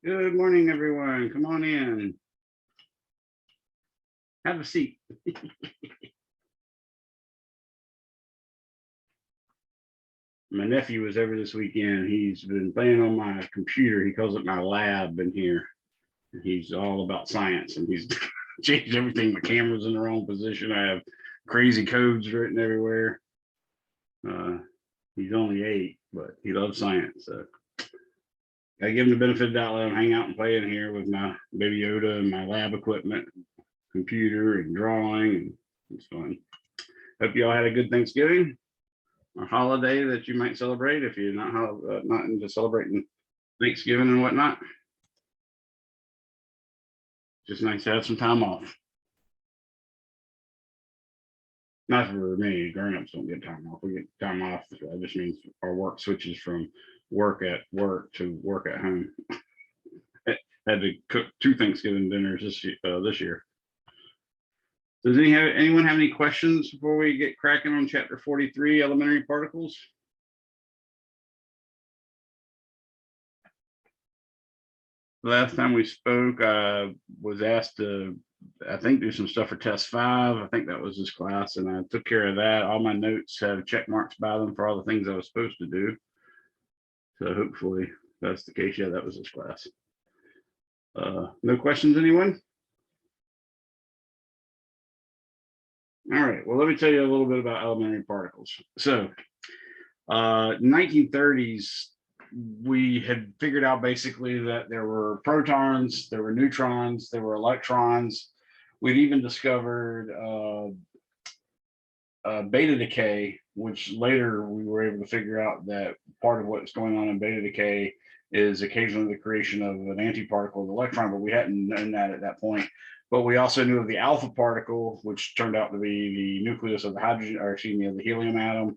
Good morning, everyone. Come on in. Have a seat. My nephew was over this weekend. He's been playing on my computer. He calls it my lab in here. He's all about science and he's changed everything. My camera's in the wrong position. I have crazy codes written everywhere. He's only 8, but he loves science. So I give him the benefit of the doubt, let him hang out and play in here with my baby Yoda and my lab equipment, computer and drawing. And it's fun. Hope you all had a good Thanksgiving or holiday that you might celebrate if you're not into celebrating Thanksgiving and whatnot. Just nice to have some time off. Not for me, grown-ups don't get time off. We get time off. That just means our work switches from work at work to work at home. Had to cook 2 Thanksgiving dinners this year. Does anyone have any questions before we get cracking on chapter 43, elementary particles? The last time we spoke, I was asked to, I think, do some stuff for test 5. I think that was this class, and I took care of that. All my notes have check marks by them for all the things I was supposed to do. So hopefully that's the case. Yeah, that was this class. No questions, anyone? All right, well, let me tell you a little bit about elementary particles. So 1930s, we had figured out basically that there were protons, there were neutrons, there were electrons. We'd even discovered beta decay, which later we were able to figure out that part of what's going on in beta decay is occasionally the creation of an antiparticle of the electron, but we hadn't known that at that point. But we also knew of the alpha particle, which turned out to be the nucleus of the hydrogen, or excuse me, of the helium atom.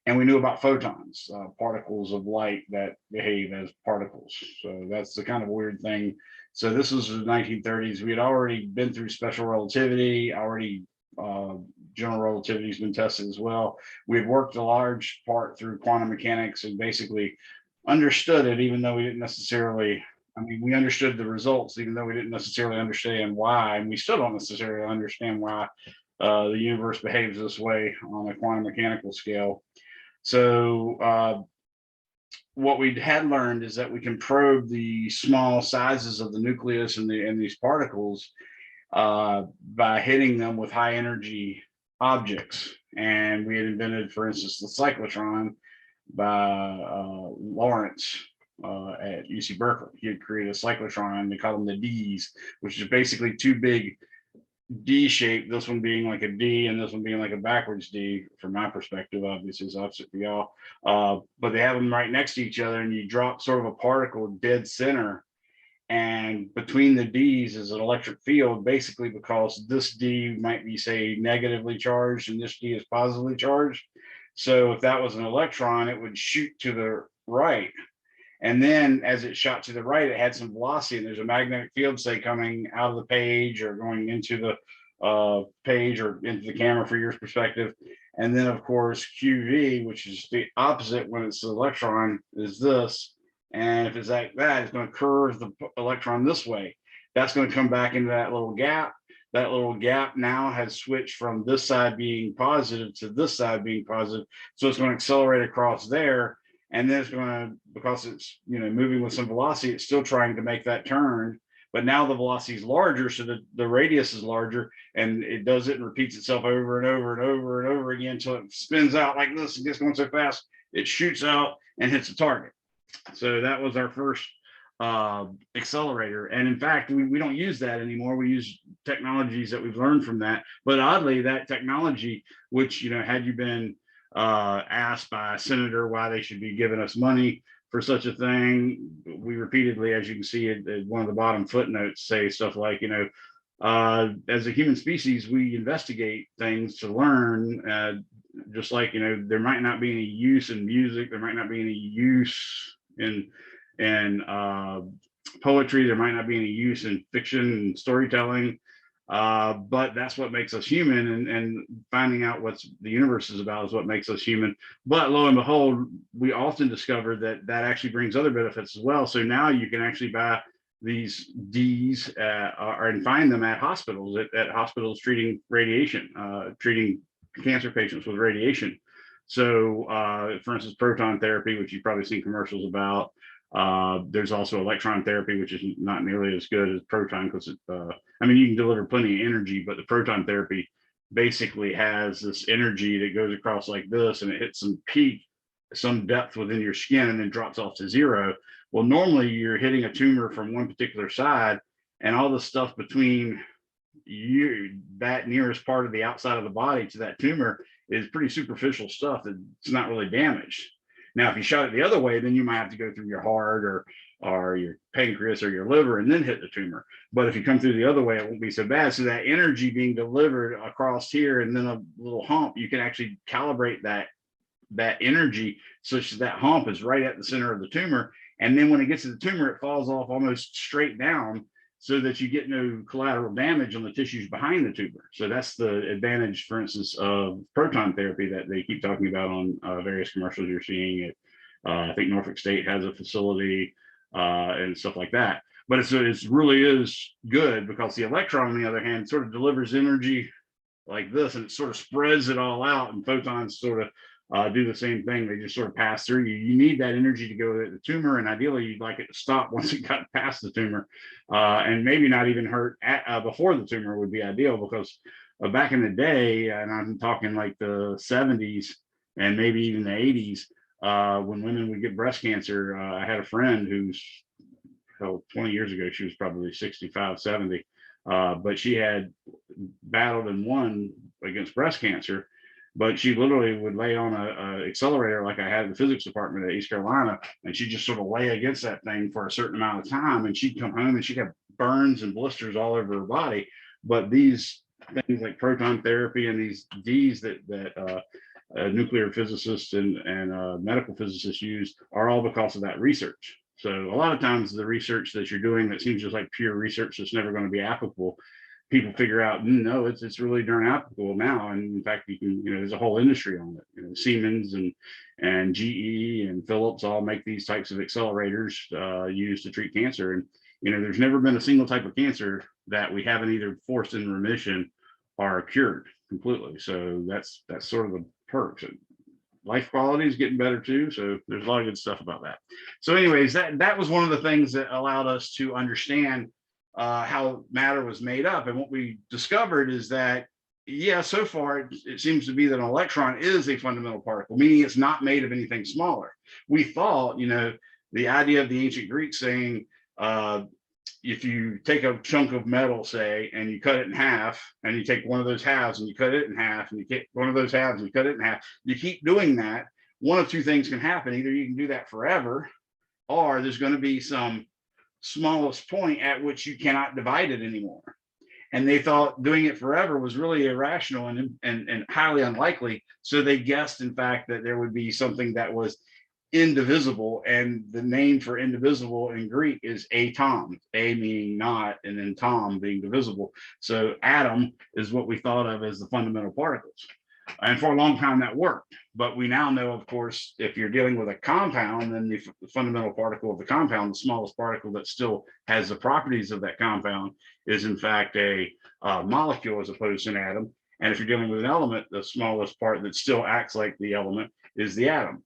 And we knew about photons, particles of light that behave as particles. So that's the kind of weird thing. So this was the 1930s. We had already been through special relativity, general relativity has been tested as well. We had worked a large part through quantum mechanics and basically understood it, even though we didn't necessarily, we understood the results, even though we didn't necessarily understand why, and we still don't necessarily understand why the universe behaves this way on a quantum mechanical scale. So what we had learned is that we can probe the small sizes of the nucleus and these particles by hitting them with high energy objects. And we had invented, for instance, the cyclotron by Lawrence at UC Berkeley. He had created a cyclotron. They call them the Ds, which is basically 2 big D shape, this one being like a D and this one being like a backwards D from my perspective, obviously it's opposite for y'all. But they have them right next to each other and you drop sort of a particle dead center, and between the D's is an electric field, basically because this D might be, say, negatively charged and this D is positively charged. So if that was an electron, it would shoot to the right. And then as it shot to the right, it had some velocity, and there's a magnetic field, say, coming out of the page or going into the page or into the camera for your perspective. And then, of course, QV, which is the opposite when it's the electron, is this. And if it's like that, it's going to curve the electron this way. That's going to come back into that little gap. That little gap now has switched from this side being positive to this side being positive. So it's going to accelerate across there. And then it's going to, because it's moving with some velocity, it's still trying to make that turn. But now the velocity is larger, so the radius is larger, and it does it and repeats itself over and over and over and over again until it spins out like this and gets going so fast, it shoots out and hits the target. So that was our first accelerator. And in fact, we don't use that anymore. We use technologies that we've learned from that. But oddly, that technology, which, had you been asked by a senator why they should be giving us money for such a thing, we repeatedly, as you can see at one of the bottom footnotes, say stuff like, as a human species, we investigate things to learn, just like, there might not be any use in music, there might not be any use in poetry, there might not be any use in fiction and storytelling, but that's what makes us human, and finding out what the universe is about is what makes us human. But lo and behold, we often discover that actually brings other benefits as well. So now you can actually buy these Ds and find them at hospitals, at hospitals treating radiation, treating cancer patients with radiation. So, for instance, proton therapy, which you've probably seen commercials about. There's also electron therapy, which is not nearly as good as proton because I mean, you can deliver plenty of energy, but the proton therapy basically has this energy that goes across like this, and it hits some peak, some depth within your skin, and then drops off to zero. Well, normally you're hitting a tumor from one particular side, and all the stuff between you, that nearest part of the outside of the body to that tumor, is pretty superficial stuff that's not really damaged. Now, if you shot it the other way, then you might have to go through your heart or your pancreas or your liver and then hit the tumor. But if you come through the other way, it won't be so bad. So that energy being delivered across here and then a little hump, you can actually calibrate that energy such that hump is right at the center of the tumor. And then when it gets to the tumor, it falls off almost straight down so that you get no collateral damage on the tissues behind the tumor. So that's the advantage, for instance, of proton therapy that they keep talking about on various commercials you're seeing. It, I think Norfolk State has a facility and stuff like that. But it's really is good because the electron, on the other hand, sort of delivers energy like this, and it sort of spreads it all out, and photons sort of do the same thing. They just sort of pass through you. You need that energy to go to the tumor, and ideally you'd like it to stop once it got past the tumor, and maybe not even hurt before the tumor would be ideal, because back in the day, and I'm talking like the 70s and maybe even the 80s, when women would get breast cancer, I had a friend who's 20 years ago, she was probably 65, 70, but she had battled and won against breast cancer. But she literally would lay on a accelerator like I had in the physics department at East Carolina, and she'd just sort of lay against that thing for a certain amount of time, and she'd come home and she'd have burns and blisters all over her body. But these things like proton therapy and these Ds that nuclear physicists and medical physicists use are all because of that research. So a lot of times the research that you're doing that seems just like pure research that's never going to be applicable, people figure out, no, it's really darn applicable now. And in fact, you can, there's a whole industry on it. Siemens and GE and Philips all make these types of accelerators used to treat cancer. And there's never been a single type of cancer that we haven't either forced in remission or cured completely. So that's sort of the perks. Life quality is getting better too. So there's a lot of good stuff about that. So anyways, that was one of the things that allowed us to understand how matter was made up. And what we discovered is that, yeah, so far it seems to be that an electron is a fundamental particle, meaning it's not made of anything smaller. We thought, the idea of the ancient Greeks saying, if you take a chunk of metal, say, and you cut it in half, and you take one of those halves and you cut it in half, and you take one of those halves and you cut it in half, you keep doing that, one of two things can happen. Either you can do that forever, or there's going to be some smallest point at which you cannot divide it anymore. And they thought doing it forever was really irrational and highly unlikely. So they guessed, in fact, that there would be something that was indivisible, and the name for indivisible in Greek is atom, a meaning not, and then tom being divisible. So atom is what we thought of as the fundamental particles, and for a long time that worked. But we now know, of course, if you're dealing with a compound, then the fundamental particle of the compound, the smallest particle that still has the properties of that compound, is in fact a molecule as opposed to an atom. And if you're dealing with an element, the smallest part that still acts like the element is the atom.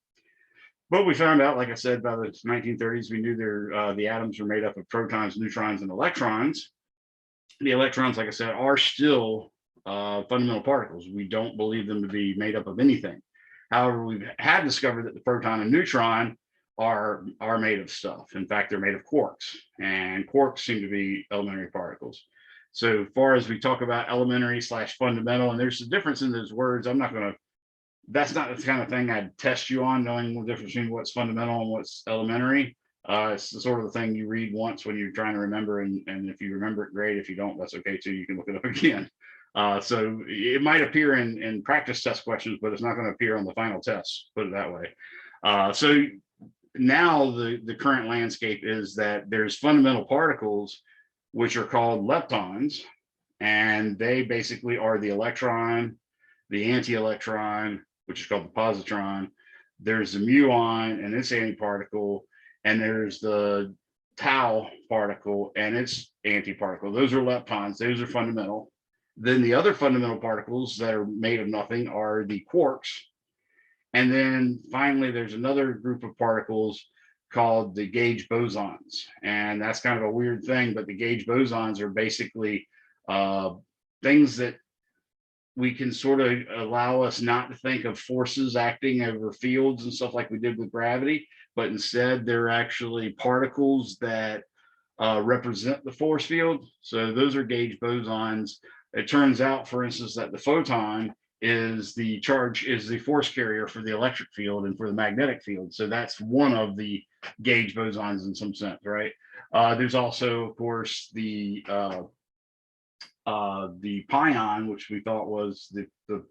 But we found out, like I said, by the 1930s, we knew the atoms were made up of protons, neutrons, and electrons. The electrons, like I said, are still fundamental particles. We don't believe them to be made up of anything. However, we have discovered that the proton and neutron are made of stuff. In fact, they're made of quarks, and quarks seem to be elementary particles. So far as we talk about elementary / fundamental, and there's a difference in those words, that's not the kind of thing I'd test you on, knowing the difference between what's fundamental and what's elementary. It's the sort of the thing you read once when you're trying to remember, and if you remember it, great. If you don't, that's okay too. You can look it up again. So it might appear in practice test questions, but it's not going to appear on the final test, put it that way. So now the current landscape is that there's fundamental particles, which are called leptons, and they basically are the electron, the anti-electron, which is called the positron. There's the muon and its antiparticle, and there's the tau particle and its antiparticle. Those are leptons. Those are fundamental. Then the other fundamental particles that are made of nothing are the quarks. And then finally, there's another group of particles called the gauge bosons. And that's kind of a weird thing, but the gauge bosons are basically things that we can sort of allow us not to think of forces acting over fields and stuff like we did with gravity, but instead they're actually particles that represent the force field. So those are gauge bosons. It turns out, for instance, that the photon is the force carrier for the electric field and for the magnetic field. So that's one of the gauge bosons in some sense, right? There's also, of course, the pion, which we thought was the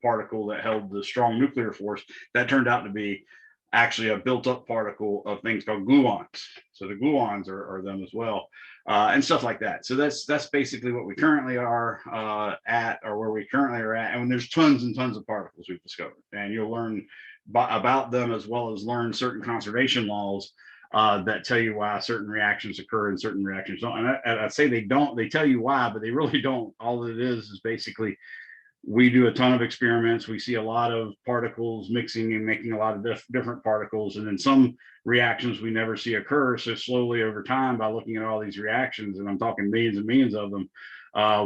particle that held the strong nuclear force. That turned out to be actually a built-up particle of things called gluons. So the gluons are them as well, and stuff like that. So that's basically what we currently are at, or where we currently are at. And there's tons and tons of particles we've discovered, and you'll learn about them as well as learn certain conservation laws that tell you why certain reactions occur and certain reactions don't. And I say they don't, they tell you why, but they really don't. All it is basically, we do a ton of experiments. We see a lot of particles mixing and making a lot of different particles. And then some reactions we never see occur. So slowly over time, by looking at all these reactions, and I'm talking millions and millions of them,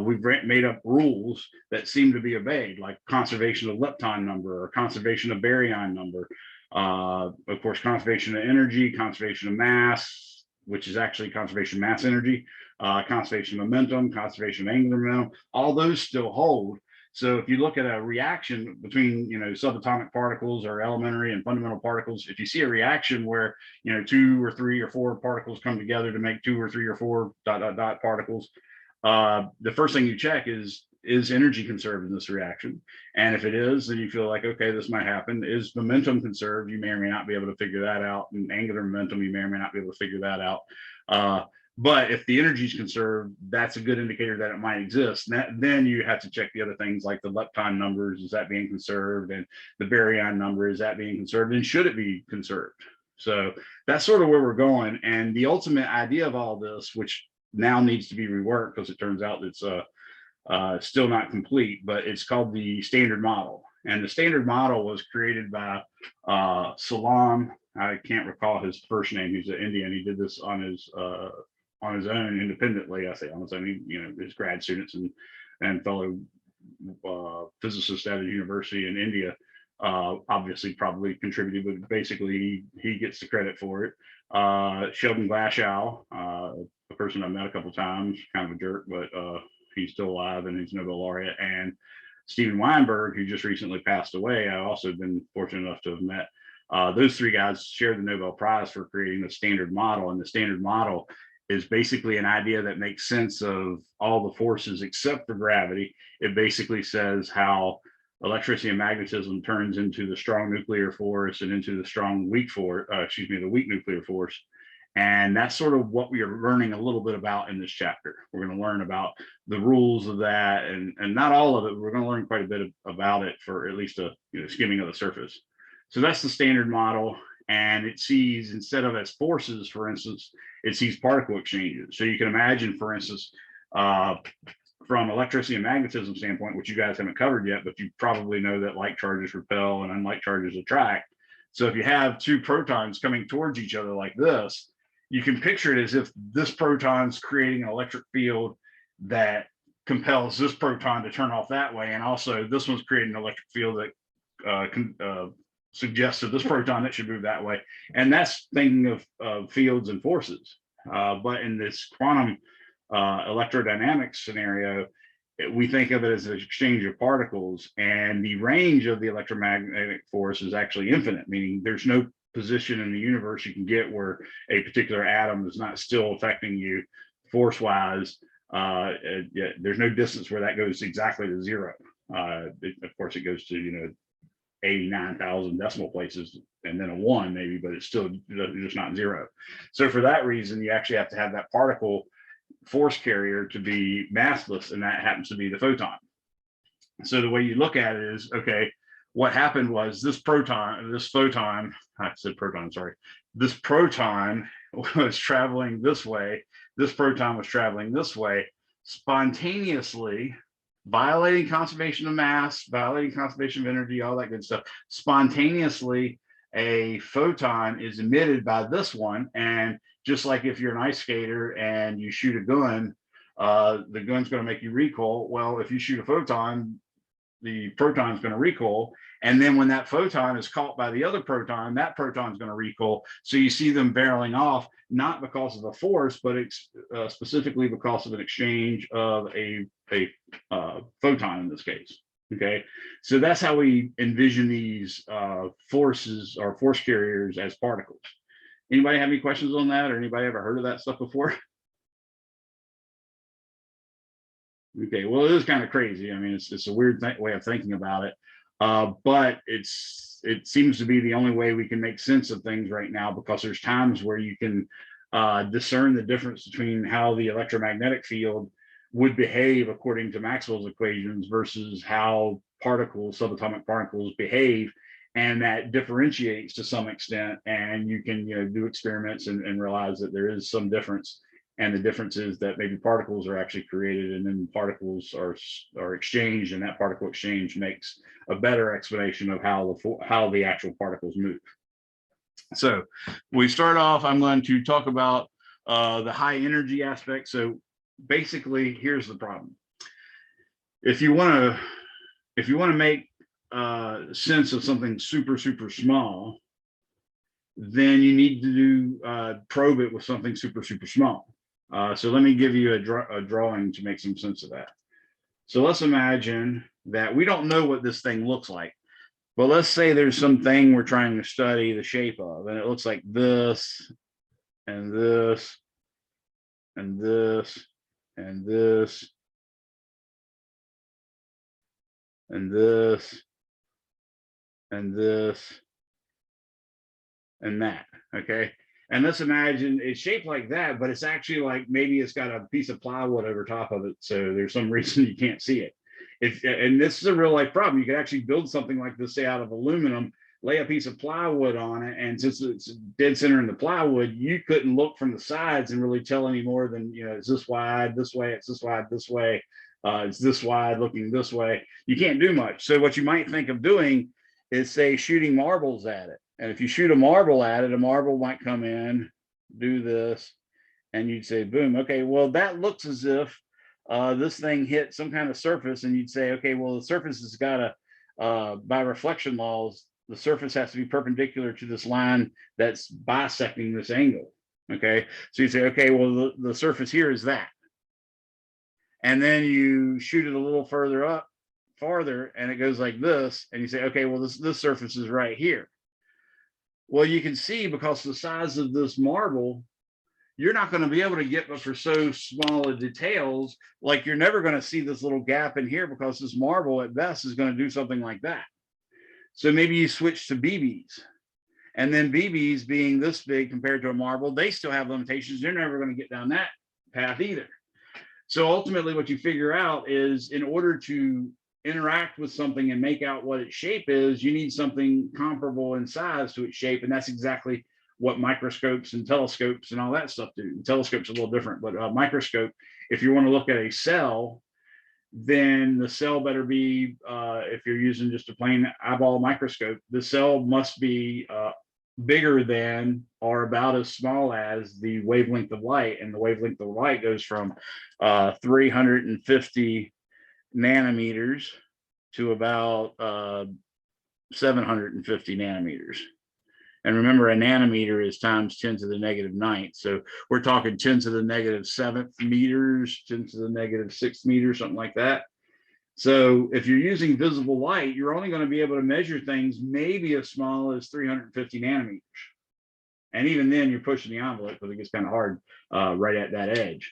we've made up rules that seem to be obeyed, like conservation of lepton number or conservation of baryon number. Of course, conservation of energy, conservation of mass, which is actually conservation of mass energy, conservation of momentum, conservation of angular momentum, all those still hold. So if you look at a reaction between, subatomic particles or elementary and fundamental particles, if you see a reaction where, 2 or 3 or 4 particles come together to make 2 or 3 or 4 ... particles, the first thing you check is energy conserved in this reaction? And if it is, then you feel like, okay, this might happen. Is momentum conserved? You may or may not be able to figure that out. And angular momentum, you may or may not be able to figure that out. But if the energy is conserved, that's a good indicator that it might exist. Then you have to check the other things like the lepton numbers, is that being conserved? And the baryon number, is that being conserved? And should it be conserved? So that's sort of where we're going. And the ultimate idea of all this, which now needs to be reworked because it turns out it's still not complete, but it's called the Standard Model. And the Standard Model was created by Salam. I can't recall his first name. He's an Indian. He did this on his own independently. I say on his own. His grad students and fellow physicists at a university in India obviously probably contributed, but basically he gets the credit for it. Sheldon Glashow, a person I've met a couple times, kind of a jerk, but he's still alive and he's a Nobel laureate. And Steven Weinberg, who just recently passed away, I've also been fortunate enough to have met. Those 3 guys shared the Nobel Prize for creating the Standard Model. And the Standard Model is basically an idea that makes sense of all the forces except for gravity. It basically says how electricity and magnetism turns into the strong nuclear force and into the strong weak force, the weak nuclear force. And that's sort of what we are learning a little bit about in this chapter. We're going to learn about the rules of that, and not all of it. We're going to learn quite a bit about it for at least a skimming of the surface. So that's the Standard Model. And it sees, instead of as forces, for instance, it sees particle exchanges. So you can imagine, for instance, from electricity and magnetism standpoint, which you guys haven't covered yet, but you probably know that like charges repel and unlike charges attract. So if you have 2 protons coming towards each other like this, you can picture it as if this proton's creating an electric field that compels this proton to turn off that way. And also this one's creating an electric field that suggests to this proton that should move that way. And that's thinking of fields and forces. But in this quantum electrodynamics scenario, we think of it as an exchange of particles, and the range of the electromagnetic force is actually infinite, meaning there's no position in the universe you can get where a particular atom is not still affecting you force-wise. There's no distance where that goes exactly to 0. Of course, it goes to 89,000 decimal places and then a 1 maybe, but it's still just not 0. So for that reason, you actually have to have that particle force carrier to be massless, and that happens to be the photon. So the way you look at it is, okay, what happened was this proton was traveling this way, this proton was traveling this way, spontaneously, violating conservation of mass, violating conservation of energy, all that good stuff. Spontaneously, a photon is emitted by this one. And just like if you're an ice skater and you shoot a gun, the gun's going to make you recoil. Well, if you shoot a photon, the proton is going to recoil. And then when that photon is caught by the other proton, that proton is going to recoil. So you see them barreling off, not because of a force, but specifically because of an exchange of a photon in this case. Okay, so that's how we envision these forces or force carriers as particles. Anybody have any questions on that, or anybody ever heard of that stuff before? Okay, well, it is kind of crazy. I mean, it's a weird way of thinking about it, but it seems to be the only way we can make sense of things right now, because there's times where you can discern the difference between how the electromagnetic field would behave according to Maxwell's equations versus how particles, subatomic particles, behave, and that differentiates to some extent. And you can do experiments and realize that there is some difference. And the difference is that maybe particles are actually created and then particles are exchanged, and that particle exchange makes a better explanation of how the actual particles move. So we start off, I'm going to talk about the high energy aspect. So basically, here's the problem. If you want to make sense of something super, super small, then you need to do probe it with something super, super small. So let me give you a drawing to make some sense of that. So let's imagine that we don't know what this thing looks like, but let's say there's something we're trying to study the shape of, and it looks like this, and this, and this, and this, and this, and this, and that. Okay. And let's imagine it's shaped like that, but it's actually like maybe it's got a piece of plywood over top of it. So there's some reason you can't see it. And this is a real life problem. You could actually build something like this, say out of aluminum, lay a piece of plywood on it. And since it's dead center in the plywood, you couldn't look from the sides and really tell any more than, it's this wide this way, it's this wide this way, it's this wide looking this way. You can't do much. So what you might think of doing is, say, shooting marbles at it. And if you shoot a marble at it, a marble might come in, do this, and you'd say, boom, okay, well, that looks as if this thing hit some kind of surface, and you'd say, okay, well, the surface has got by reflection laws, the surface has to be perpendicular to this line that's bisecting this angle, okay? So you'd say, okay, well, the surface here is that. And then you shoot it a little farther, and it goes like this, and you say, okay, well, this surface is right here. Well, you can see, because the size of this marble, you're not going to be able to get but for so small of details. Like, you're never going to see this little gap in here, because this marble at best is going to do something like that. So maybe you switch to BBs, and then BBs being this big compared to a marble, they still have limitations. You're never going to get down that path either. So ultimately what you figure out is, in order to interact with something and make out what its shape is, you need something comparable in size to its shape. And that's exactly what microscopes and telescopes and all that stuff do. The telescope's a little different, but a microscope, if you want to look at a cell, then the cell better be, if you're using just a plain eyeball microscope, the cell must be bigger than or about as small as the wavelength of light. And the wavelength of light goes from 350 nanometers to about 750 nanometers. And remember, a nanometer is times 10 to the negative 9th. So we're talking 10 to the negative 7th meters, 10 to the negative 6th meters, something like that. So if you're using visible light, you're only going to be able to measure things maybe as small as 350 nanometers. And even then, you're pushing the envelope, because it gets kind of hard right at that edge.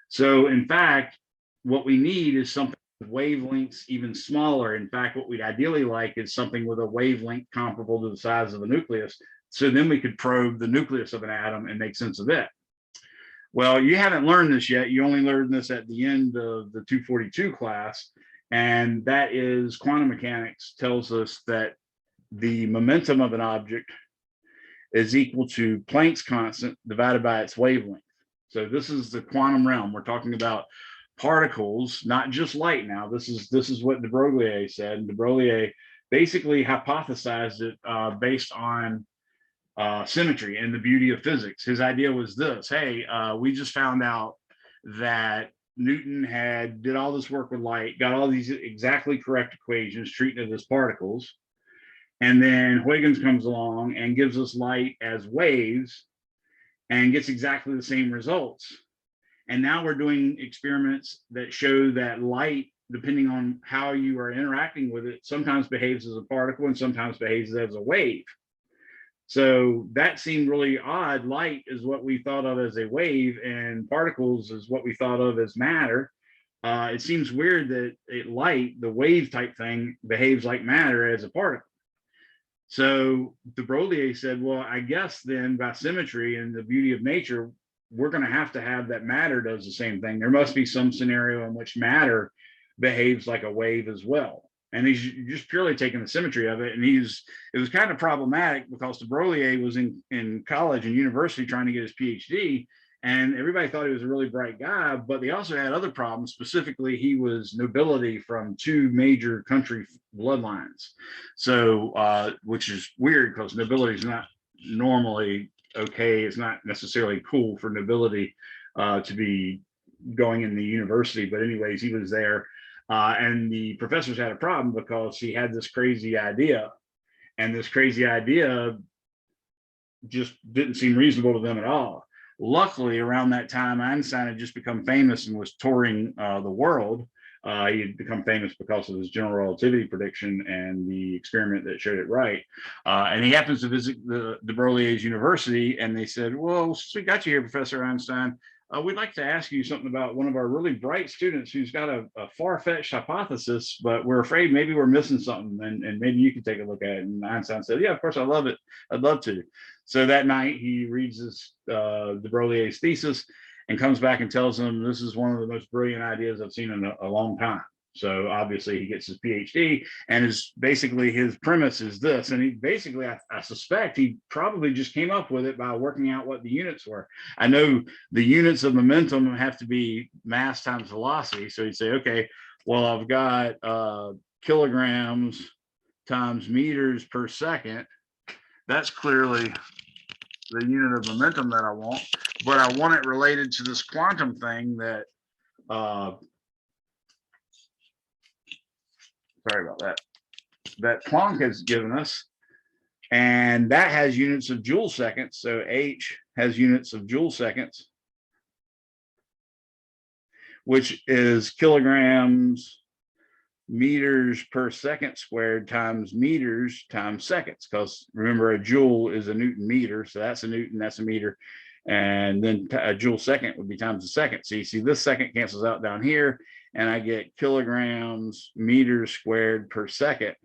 So in fact, what we need is something with wavelengths even smaller. In fact, what we'd ideally like is something with a wavelength comparable to the size of a nucleus. So then we could probe the nucleus of an atom and make sense of it. Well, you haven't learned this yet. You only learned this at the end of the 242 class. And that is, quantum mechanics tells us that the momentum of an object is equal to Planck's constant divided by its wavelength. So this is the quantum realm. We're talking about particles, not just light now. This is what de Broglie said. De Broglie basically hypothesized it based on symmetry and the beauty of physics. His idea was this: hey, we just found out that Newton did all this work with light, got all these exactly correct equations, treating it as particles, and then Huygens comes along and gives us light as waves and gets exactly the same results. And now we're doing experiments that show that light, depending on how you are interacting with it, sometimes behaves as a particle and sometimes behaves as a wave. So that seemed really odd. Light is what we thought of as a wave, and particles is what we thought of as matter. It seems weird that light, the wave type thing, behaves like matter as a particle. So de Broglie said, well, I guess then by symmetry and the beauty of nature, we're going to have that matter does the same thing. There must be some scenario in which matter behaves like a wave as well. And he's just purely taking the symmetry of it. And it was kind of problematic because de Broglie was in college and university trying to get his PhD. And everybody thought he was a really bright guy, but they also had other problems. Specifically, he was nobility from two major country bloodlines. So, which is weird because nobility is not normally okay. It's not necessarily cool for nobility to be going in the university. But anyways, he was there. And the professors had a problem because he had this crazy idea. And this crazy idea just didn't seem reasonable to them at all. Luckily, around that time, Einstein had just become famous and was touring the world. He had become famous because of his general relativity prediction and the experiment that showed it right. And he happens to visit the de Broglie's university, and they said, well, since we got you here, Professor Einstein, we'd like to ask you something about one of our really bright students who's got a far-fetched hypothesis, but we're afraid maybe we're missing something, and maybe you could take a look at it. And Einstein said, yeah, of course, I love it. I'd love to. So that night he reads this de Broglie's thesis and comes back and tells them this is one of the most brilliant ideas I've seen in a long time. So obviously he gets his PhD, and his premise is this. And he basically, I suspect he probably just came up with it by working out what the units were. I know the units of momentum have to be mass times velocity. So he'd say, okay, well, I've got kilograms times meters per second. That's clearly the unit of momentum that I want, but I want it related to this quantum thing that, sorry about that, that Planck has given us. And that has units of joule seconds. So H has units of joule seconds, which is kilograms meters per second squared times meters times seconds. Because remember, a joule is a Newton meter. So that's a Newton, that's a meter. And then a joule second would be times a second. So you see this second cancels out down here, and I get kilograms meters squared per second.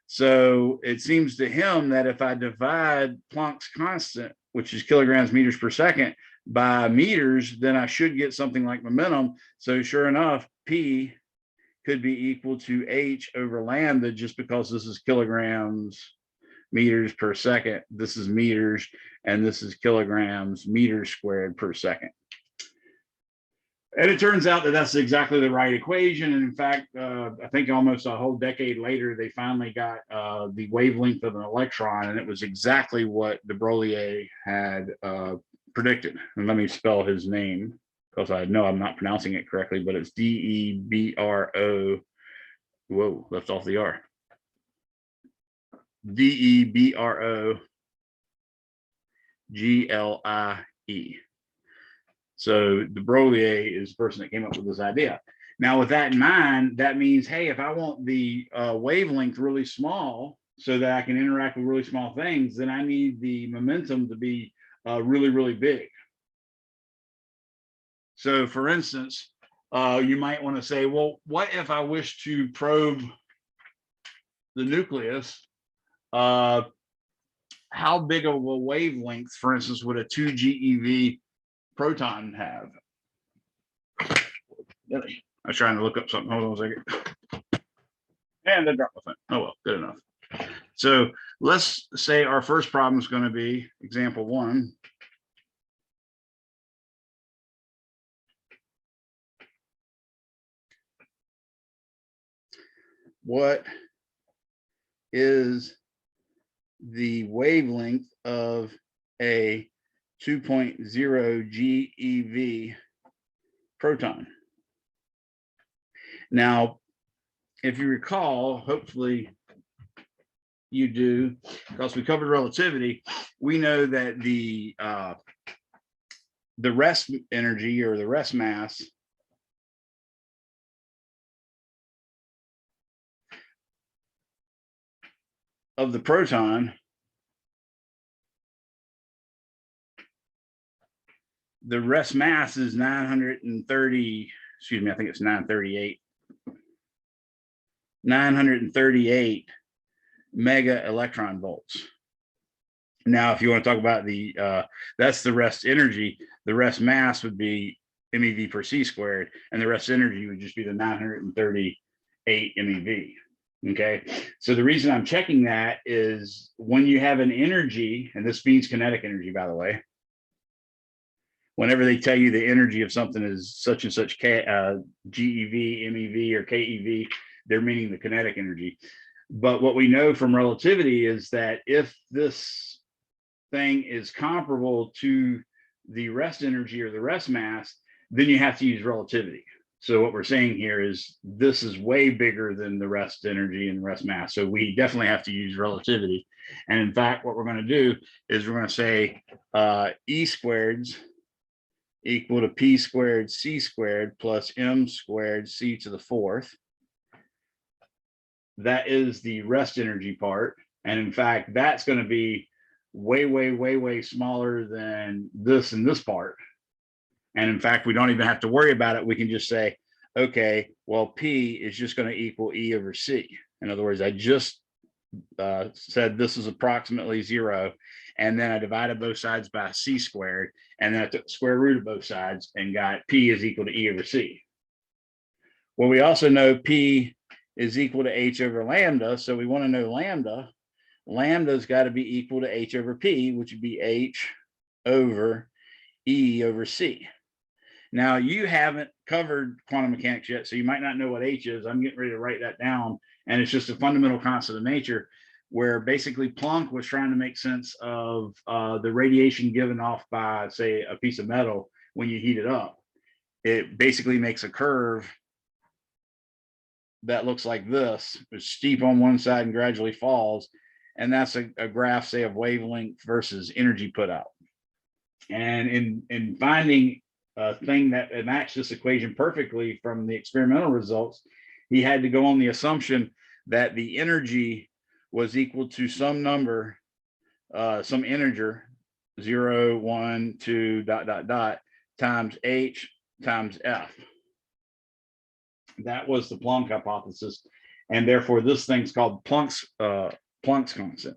So it seems to him that if I divide Planck's constant, which is kilograms meters per second, by meters, then I should get something like momentum. So sure enough, P could be equal to H over lambda, just because this is kilograms meters per second, this is meters, and this is kilograms meters squared per second. And it turns out that that's exactly the right equation. And in fact, I think almost a whole decade later, they finally got the wavelength of an electron, and it was exactly what de Broglie had predicted. And let me spell his name, because I know I'm not pronouncing it correctly, but it's D-E-B-R-O. Whoa, left off the R. D-E-B-R-O-G-L-I-E. So de Broglie is the person that came up with this idea. Now, with that in mind, that means, hey, if I want the wavelength really small so that I can interact with really small things, then I need the momentum to be really, really big. So for instance, you might want to say, well, what if I wish to probe the nucleus? How big of a wavelength, for instance, would a 2 GeV proton have? I was trying to look up something. Hold on a second. And I dropped my phone. Oh well, good enough. So let's say our first problem is going to be example 1. What is the wavelength of a 2.0 GeV proton? Now, if you recall, hopefully you do, because we covered relativity, we know that the rest energy, or the rest mass, of the proton, the rest mass is 930, excuse me, I think it's 938 mega electron volts. Now, if you want to talk about the, that's the rest energy, the rest mass would be MeV per C squared, and the rest energy would just be the 938 MeV. Okay, so the reason I'm checking that is when you have an energy, and this means kinetic energy, by the way, whenever they tell you the energy of something is such and such GeV, MeV, or KeV, they're meaning the kinetic energy. But what we know from relativity is that if this thing is comparable to the rest energy or the rest mass, then you have to use relativity. So what we're saying here is this is way bigger than the rest energy and rest mass. So we definitely have to use relativity. And in fact, what we're going to do is we're going to say E squareds equal to P squared C squared plus M squared C to the 4th. That is the rest energy part. And in fact, that's going to be way, way, way, way smaller than this and this part. And in fact, we don't even have to worry about it. We can just say, okay, well, P is just going to equal E over C. In other words, I just said this is approximately 0. And then I divided both sides by C squared. And then I took the square root of both sides and got P is equal to E over C. Well, we also know P is equal to H over lambda. So we want to know lambda. Lambda's got to be equal to H over P, which would be H over E over C. Now, you haven't covered quantum mechanics yet, so you might not know what H is. I'm getting ready to write that down. And it's just a fundamental constant of nature, where basically Planck was trying to make sense of the radiation given off by, say, a piece of metal when you heat it up. It basically makes a curve that looks like this. It's steep on one side and gradually falls. And that's a graph, say, of wavelength versus energy put out. And in finding a thing that matched this equation perfectly from the experimental results, he had to go on the assumption that the energy was equal to some number, some integer, 0, 1, 2, ... times H times F. That was the Planck hypothesis. And therefore, this thing's called Planck's constant.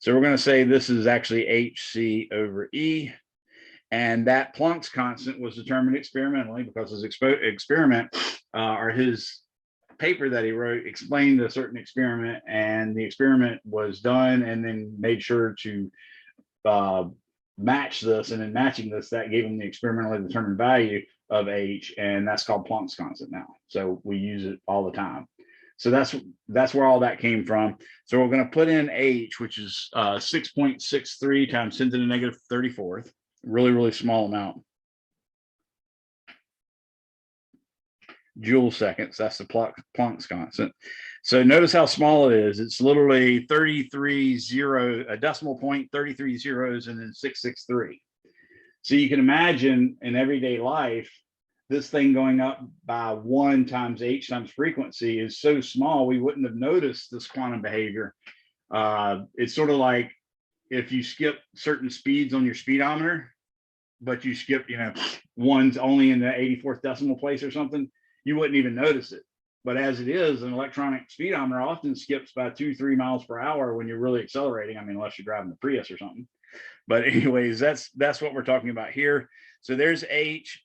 So we're going to say this is actually HC over E. And that Planck's constant was determined experimentally because his experiment, or his paper that he wrote, explained a certain experiment, and the experiment was done and then made sure to match this. And in matching this, that gave him the experimentally determined value of H, and that's called Planck's constant now. So we use it all the time. So that's where all that came from. So we're going to put in H, which is 6.63 times 10 to the negative 34th. Really, really small amount. Joule seconds. That's the Planck's constant. So notice how small it is. It's literally 33 zero, a decimal point, 33 zeros, and then 663. So you can imagine in everyday life, this thing going up by 1 times H times frequency is so small, we wouldn't have noticed this quantum behavior. It's sort of like if you skip certain speeds on your speedometer, but you skip, ones only in the 84th decimal place or something, you wouldn't even notice it. But as it is, an electronic speedometer often skips by 2-3 miles per hour when you're really accelerating. I mean, unless you're driving the Prius or something. But anyways, that's what we're talking about here. So there's H,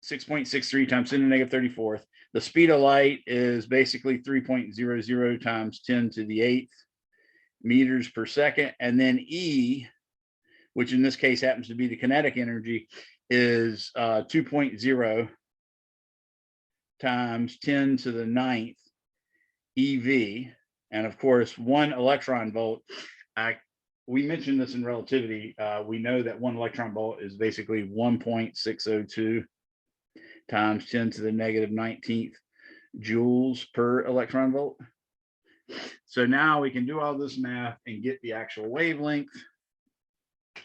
6.63 times 10 to the negative 34th. The speed of light is basically 3.00 times 10 to the 8th meters per second. And then E, which in this case happens to be the kinetic energy, is 2.0 times 10 to the 9th EV. And of course, 1 electron volt, we mentioned this in relativity. We know that 1 electron volt is basically 1.602 times 10 to the negative 19th joules per electron volt. So now we can do all this math and get the actual wavelength.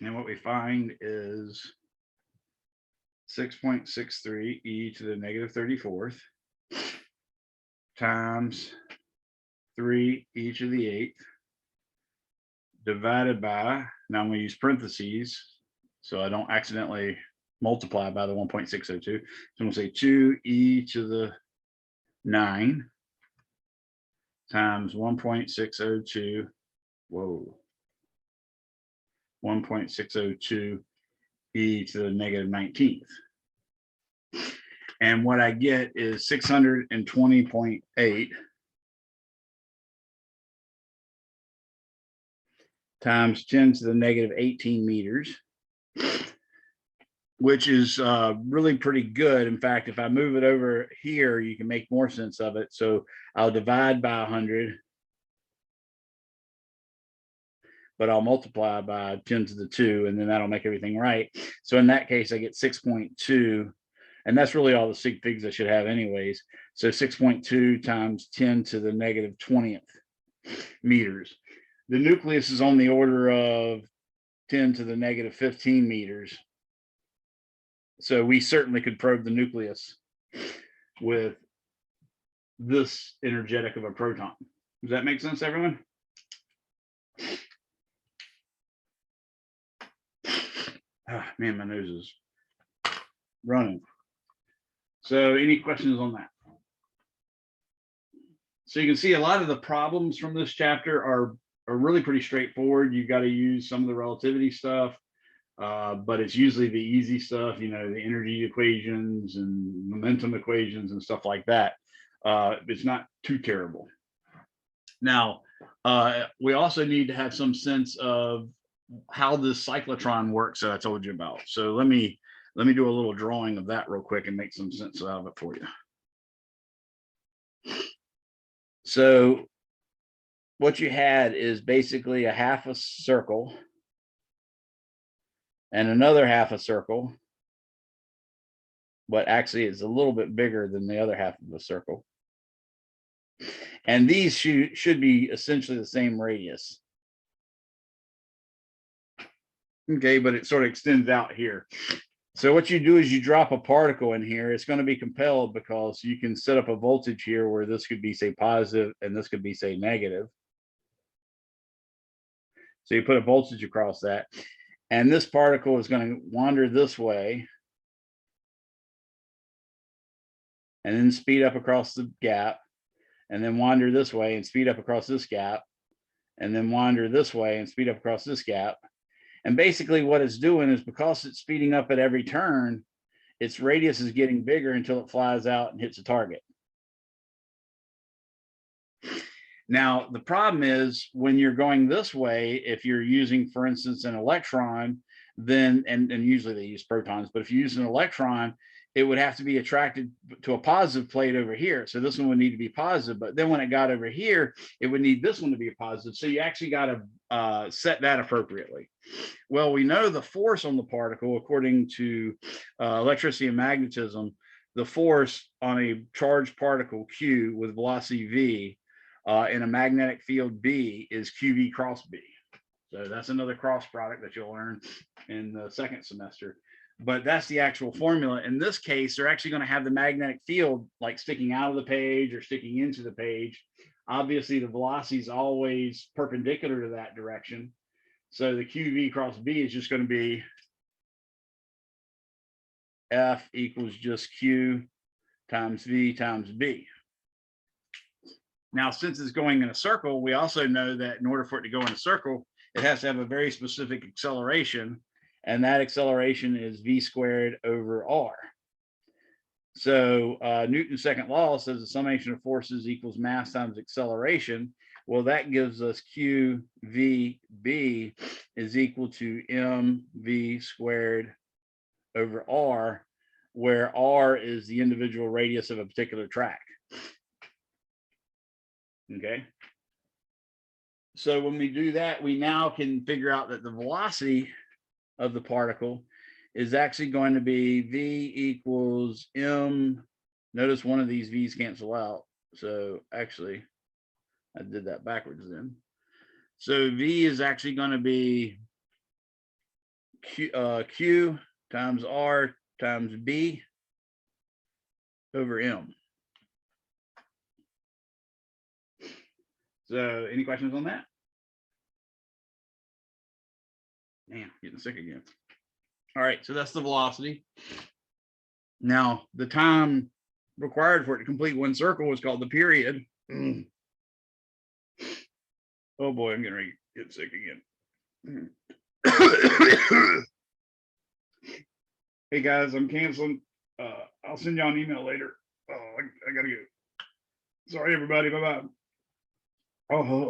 And what we find is 6.63 e to the negative 34th times 3 e to the 8th divided by, now I'm going to use parentheses so I don't accidentally multiply by the 1.602. So I'm going to say 2 e to the 9 times 1.602, whoa, 1.602 e to the negative 19th. And what I get is 620.8 times 10 to the negative 18 meters, which is really pretty good. In fact, if I move it over here, you can make more sense of it. So I'll divide by 100, but I'll multiply by 10 to the 2, and then that'll make everything right. So in that case, I get 6.2, and that's really all the sig figs I should have anyways. So 6.2 times 10 to the negative 20th meters. The nucleus is on the order of 10 to the negative 15 meters. So we certainly could probe the nucleus with this energetic of a proton. Does that make sense, everyone? Ah, man, my nose is running. So any questions on that? So you can see a lot of the problems from this chapter are really pretty straightforward. You've got to use some of the relativity stuff, but it's usually the easy stuff, you know, the energy equations and momentum equations and stuff like that. It's not too terrible. Now, we also need to have some sense of how this cyclotron works that I told you about. So let me do a little drawing of that real quick and make some sense out of it for you. So what you had is basically a half a circle and another half a circle, but actually it's a little bit bigger than the other half of the circle. And these should be essentially the same radius. Okay, but it sort of extends out here. So what you do is you drop a particle in here. It's going to be compelled because you can set up a voltage here where this could be, say, positive and this could be, say, negative. So you put a voltage across that. And this particle is going to wander this way and then speed up across the gap, and then wander this way and speed up across this gap, and then wander this way and speed up across this gap. And basically what it's doing is, because it's speeding up at every turn, its radius is getting bigger until it flies out and hits a target. Now, the problem is when you're going this way, if you're using, for instance, an electron, then, and usually they use protons, but if you use an electron, it would have to be attracted to a positive plate over here. So this one would need to be positive, but then when it got over here, it would need this one to be a positive. So you actually got to set that appropriately. Well, we know the force on the particle, according to electricity and magnetism, the force on a charged particle Q with velocity V in a magnetic field B is QV cross B. So that's another cross product that you'll learn in the second semester. But that's the actual formula. In this case, they're actually going to have the magnetic field like sticking out of the page or sticking into the page. Obviously, the velocity is always perpendicular to that direction. So the QV cross B is just going to be F equals just Q times V times B. Now, since it's going in a circle, we also know that in order for it to go in a circle, it has to have a very specific acceleration. And that acceleration is V squared over R. So Newton's second law says the summation of forces equals mass times acceleration. Well, that gives us QVB is equal to MV squared over R, where R is the individual radius of a particular track. Okay. So when we do that, we now can figure out that the velocity of the particle is actually going to be V equals M. Notice one of these V's cancel out. So actually, I did that backwards then. So V is actually going to be Q times R times B over M. So any questions on that? Man, getting sick again. All right, so that's the velocity. Now, the time required for it to complete one circle is called the period. Oh boy, I'm getting ready to get sick again. Hey guys, I'm canceling. I'll send y'all an email later. Oh, I gotta go. Sorry, everybody. Bye-bye. Oh.